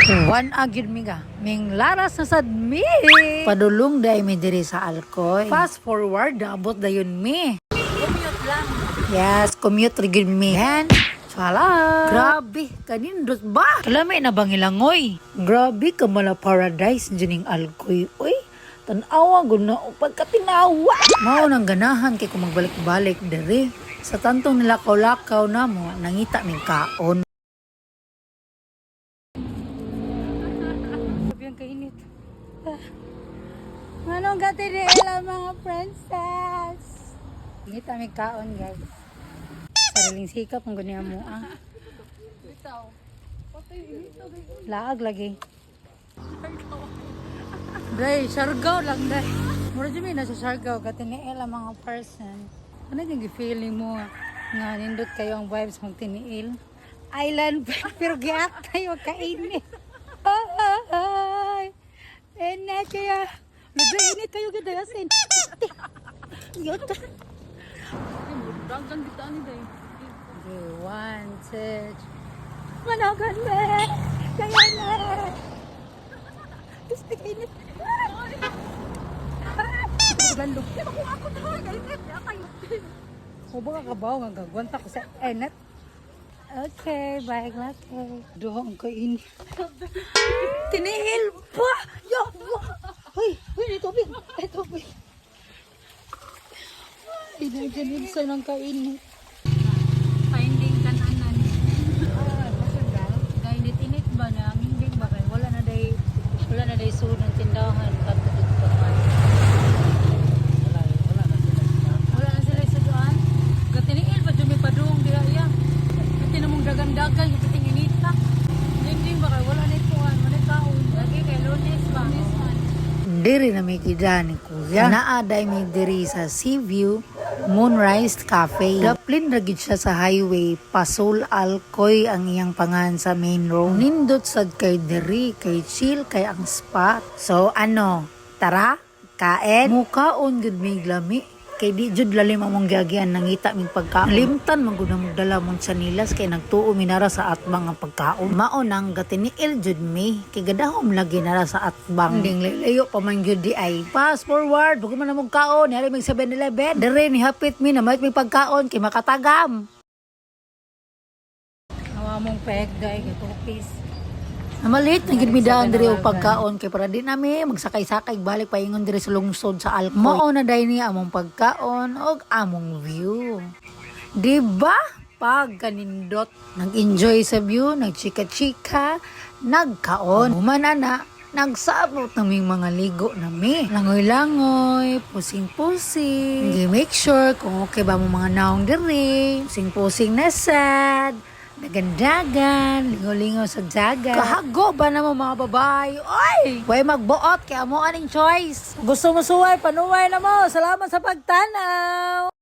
One agid mi ga. Ming laras na sad mi. Padulong day mi diri sa Alcoy. Fast forward, abot dayon mi. Commute lang. Yes, commute rigid mi. Yan. Sala. Grabe, kanindot ba? Kalami na bang ilangoy? Grabe ka mala paradise dyaning Alcoy. Uy, tanawa gud na pagkatinawa. Mao nang ganahan kay kung magbalik-balik diri. Sa tantong nilakaw-lakaw na mo, nangita ming kaon. Grabe ang kainit. Manong gatiriela mga princess. Nangita ming kaon guys. Sariling sikap ang ganyan mo ah. Laag lagi. Day, Siargao lang day. Mura dyan na sa Siargao, katiniil ang mga person. Ano yung feeling mo nga nindot kayo ang vibes mong tiniil? Island, pero giat tayo kainit. Ay, init kaya. Nag-init kayo gidayasin. Yota. Dagang kita ni day. Okay, 1, 2. Managan me! Kaya na! Gusto kainit. Gandok. Ako na, gainit. Kayo. O baka kabaw nga gagwanta ko sa enet. Okay, bye laki. Doon ko ini. Tinihil pa! Yo! Hoy! Hoy! Ito tubig! Ito tubig! Ay, nagganib sa nang kainit. Finding kananan. Masanda? Gainit-init ba na? Hindi ba kayo? Wala na day sunod ng tindahan. Katulad pa man. Wala na sila sa doon. Gatiniil pa dyan may padung di iya. Pati namang dagan-dagan yung pating inita. Hindi ba kayo? Wala na ituan. Wala na taon. Lagi kay Lunes ba? Lunes man. Diri na may kida ni Kuya. Naaday may diri sa Seaview Moonrise Cafe. Daplin ragid siya sa highway. Pasol Alcoy ang iyang pangalan sa main road. Nindot sad kay diri, kay chill, kay ang spot. So ano, tara, kain. Mukaon gud may glami. Kay di jud lalim among giagian nangita ming pagkaon. Limtan man gud mo dala mong sanilas kay nagtuo minara sa atbang ang pagkaon. Mao nang gatiniil jud mi kay gadahom lagi nara sa atbang. Ding layo pa man jud di ay. Fast forward, pag man among kaon, nari mig 7-Eleven. Dire ni hapit mi na may pagkaon kay makatagam. Awa mong peg day kay tupis. Malit na gidmidaan diri og pagkaon kay para di nami magsakay-sakay balik paingon diri sa lungsod sa Alcoy. Mao na day ni among pagkaon og among view. Di ba? Pag kanindot, nag-enjoy sa view, nagchika-chika, nagkaon. Humana na, nagsabot naming mga ligo nami. Langoy-langoy, pusing-pusing. Gi-make sure kung okay ba mo mga naong diri. Pusing-pusing na sad. Nagandagan, lingo-lingo sa dagat. Kahago ba na mo mga babae? Oy! Huwag magbuot kaya mo aning choice. Gusto mo suway, panuway na mo. Salamat sa pagtanaw.